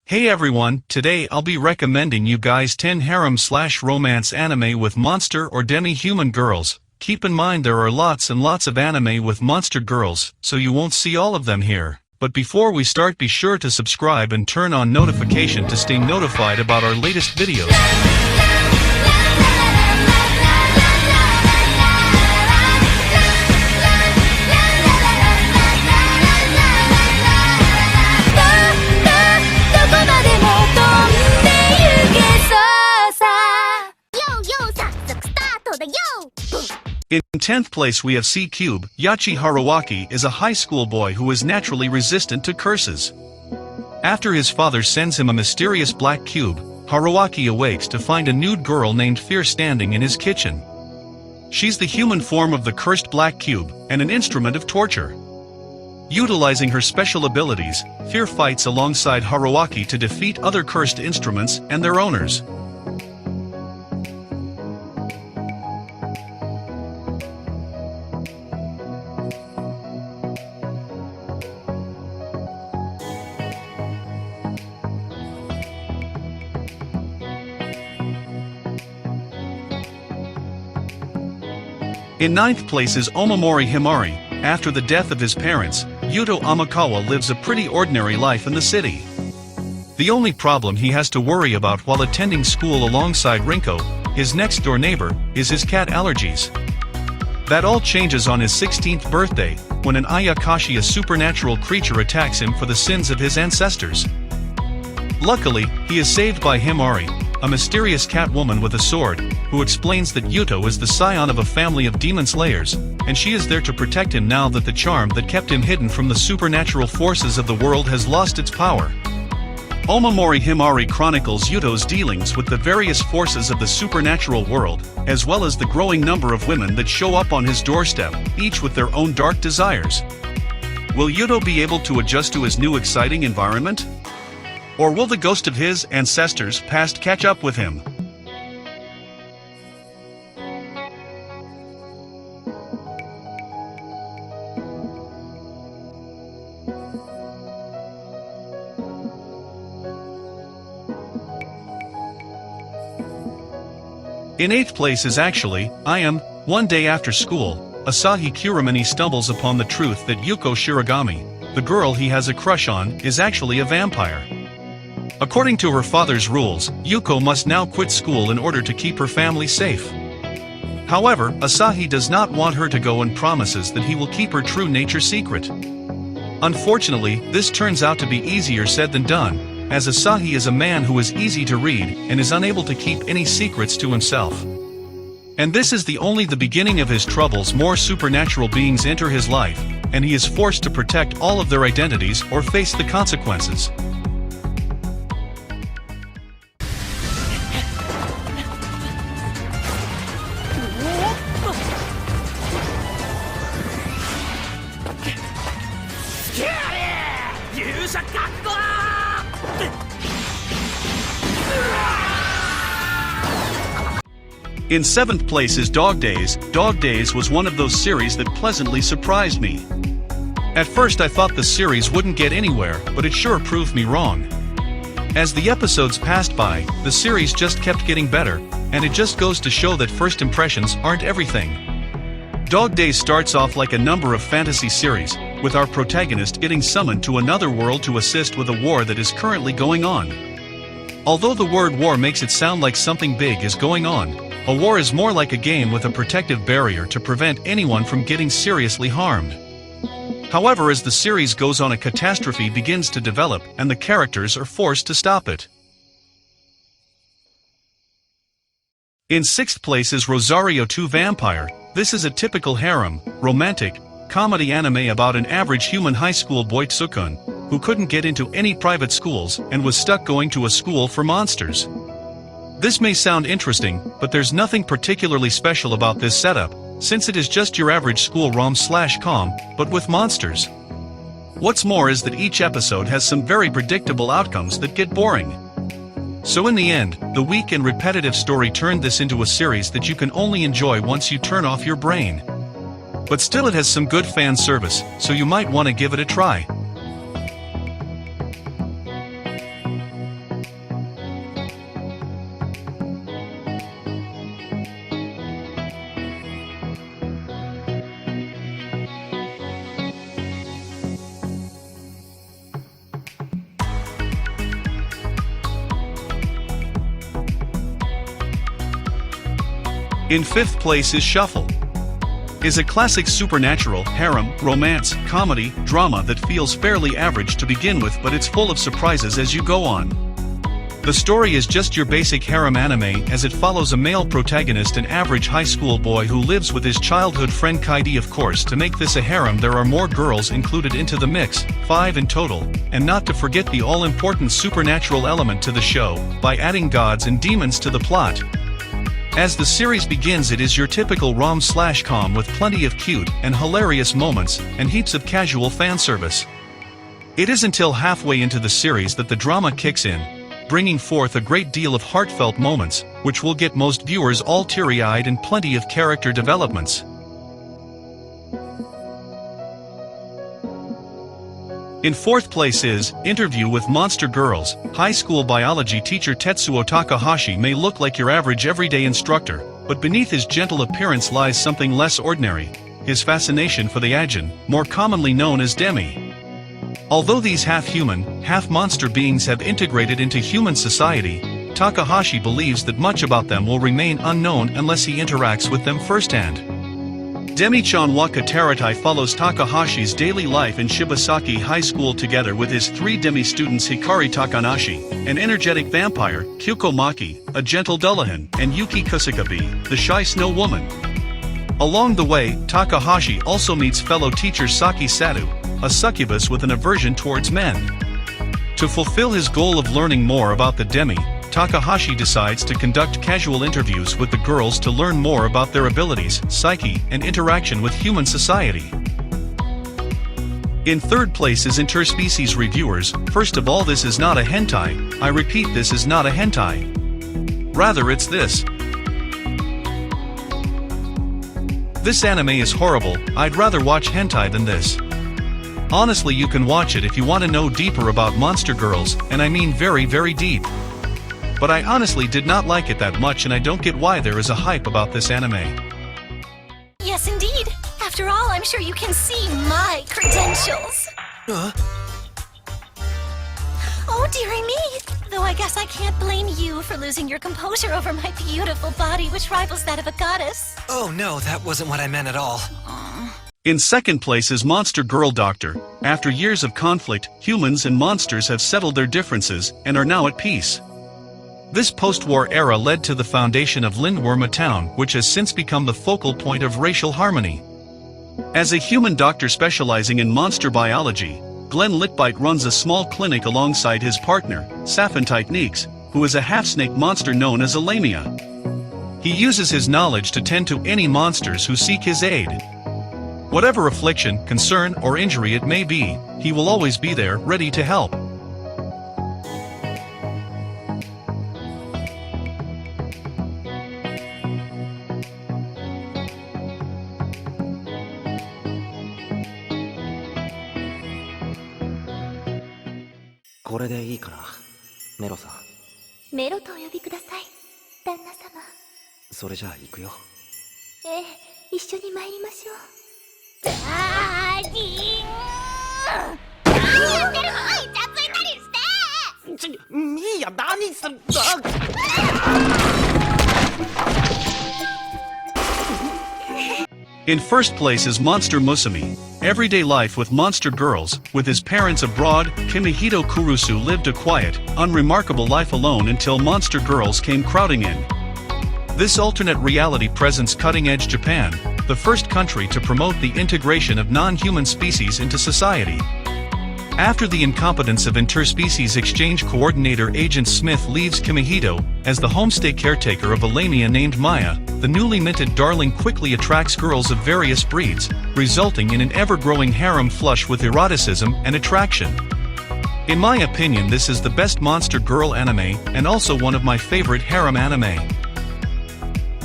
Hey everyone, today I'll be recommending you guys 10 harem/romance anime with monster or demi-human girls. Keep in mind there are lots and lots of anime with monster girls, so you won't see all of them here. But before we start, be sure to subscribe and turn on notification to stay notified about our latest videos. In 10th place we have C-Cube. Yachi Haruwaki is a high school boy who is naturally resistant to curses. After his father sends him a mysterious black cube, Haruwaki awakes to find a nude girl named Fear standing in his kitchen. She's the human form of the cursed black cube, and an instrument of torture. Utilizing her special abilities, Fear fights alongside Haruwaki to defeat other cursed instruments and their owners. In 9th place is Omamori Himari. After the death of his parents, Yuto Amakawa lives a pretty ordinary life in the city. The only problem he has to worry about while attending school alongside Rinko, his next-door neighbor, is his cat allergies. That all changes on his 16th birthday, when an Ayakashi, a supernatural creature, attacks him for the sins of his ancestors. Luckily, he is saved by Himari, a mysterious cat woman with a sword, who explains that Yuto is the scion of a family of demon slayers, and she is there to protect him now that the charm that kept him hidden from the supernatural forces of the world has lost its power. Omamori Himari chronicles Yuto's dealings with the various forces of the supernatural world, as well as the growing number of women that show up on his doorstep, each with their own dark desires. Will Yuto be able to adjust to his new exciting environment? Or will the ghost of his ancestors' past catch up with him? In 8th place is actually, I Am. One day after school, Asahi Kuramani stumbles upon the truth that Yuko Shiragami, the girl he has a crush on, is actually a vampire. According to her father's rules, Yuko must now quit school in order to keep her family safe. However, Asahi does not want her to go and promises that he will keep her true nature secret. Unfortunately, this turns out to be easier said than done, as Asahi is a man who is easy to read and is unable to keep any secrets to himself. And this is only the beginning of his troubles. More supernatural beings enter his life, and he is forced to protect all of their identities or face the consequences. In 7th place is Dog Days. Dog Days was one of those series that pleasantly surprised me. At first I thought the series wouldn't get anywhere, but it sure proved me wrong. As the episodes passed by, the series just kept getting better, and it just goes to show that first impressions aren't everything. Dog Days starts off like a number of fantasy series, with our protagonist getting summoned to another world to assist with a war that is currently going on. Although the word war makes it sound like something big is going on, a war is more like a game with a protective barrier to prevent anyone from getting seriously harmed. However, as the series goes on, a catastrophe begins to develop, and the characters are forced to stop it. In 6th place is Rosario 2 Vampire. This is a typical harem, romantic, comedy anime about an average human high school boy Tsukun, who couldn't get into any private schools and was stuck going to a school for monsters. This may sound interesting, but there's nothing particularly special about this setup, since it is just your average school rom/com, but with monsters. What's more is that each episode has some very predictable outcomes that get boring. So in the end, the weak and repetitive story turned this into a series that you can only enjoy once you turn off your brain. But still it has some good fan service, so you might want to give it a try. In fifth place is Shuffle. Is a classic supernatural, harem, romance, comedy, drama that feels fairly average to begin with, but it's full of surprises as you go on. The story is just your basic harem anime, as it follows a male protagonist, an average high school boy who lives with his childhood friend Kaidi. Of course, to make this a harem there are more girls included into the mix, 5 in total, and not to forget the all-important supernatural element to the show, by adding gods and demons to the plot. As the series begins, it is your typical rom/com with plenty of cute and hilarious moments, and heaps of casual fan service. It is until halfway into the series that the drama kicks in, bringing forth a great deal of heartfelt moments, which will get most viewers all teary-eyed, and plenty of character developments. In fourth place is Interview with Monster Girls. High school biology teacher Tetsuo Takahashi may look like your average everyday instructor, but beneath his gentle appearance lies something less ordinary: his fascination for the Ajin, more commonly known as demi. Although these half-human, half-monster beings have integrated into human society, Takahashi believes that much about them will remain unknown unless he interacts with them firsthand. Demi-chan Wakataratai follows Takahashi's daily life in Shibasaki High School together with his 3 demi-students Hikari Takanashi, an energetic vampire, Kyuko Maki, a gentle dullahan, and Yuki Kusakabe, the shy snow woman. Along the way, Takahashi also meets fellow teacher Saki Satu, a succubus with an aversion towards men. To fulfill his goal of learning more about the demi, Takahashi decides to conduct casual interviews with the girls to learn more about their abilities, psyche, and interaction with human society. In third place is Interspecies Reviewers. First of all, this is not a hentai. I repeat, this is not a hentai. Rather, it's this. This anime is horrible. I'd rather watch hentai than this. Honestly, you can watch it if you want to know deeper about monster girls, and I mean very, very deep. But I honestly did not like it that much, and I don't get why there is a hype about this anime. Yes, indeed. After all, I'm sure you can see my credentials. Oh, dearie me. Though I guess I can't blame you for losing your composure over my beautiful body, which rivals that of a goddess. Oh no, that wasn't what I meant at all. In second place is Monster Girl Doctor. After years of conflict, humans and monsters have settled their differences, and are now at peace. This post-war era led to the foundation of ᴑɪᴜᴜᴜ, which has since become the focal point of racial harmony. As a human doctor specializing in monster biology, Glenn Litbite runs a small clinic alongside his partner, ᴅɪsᴄᴜᴜᴜ, who is a half-snake monster known as ᴑɪᴜᴜ. He uses his knowledge to tend to any monsters who seek his aid. Whatever affliction, concern, or injury it may be, he will always be there, ready to help. In first place is Monster Musume. Everyday life with monster girls. With his parents abroad, Kimihito Kurusu lived a quiet, unremarkable life alone until monster girls came crowding in. This alternate reality presents cutting-edge Japan, the first country to promote the integration of non-human species into society. After the incompetence of interspecies exchange coordinator Agent Smith leaves Kimihito, as the homestay caretaker of a lamia named Maya, the newly minted darling quickly attracts girls of various breeds, resulting in an ever-growing harem flush with eroticism and attraction. In my opinion, this is the best monster girl anime, and also one of my favorite harem anime.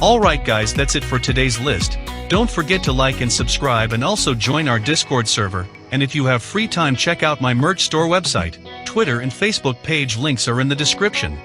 Alright guys, that's it for today's list. Don't forget to like and subscribe and also join our Discord server, and if you have free time check out my merch store website, Twitter and Facebook page, links are in the description.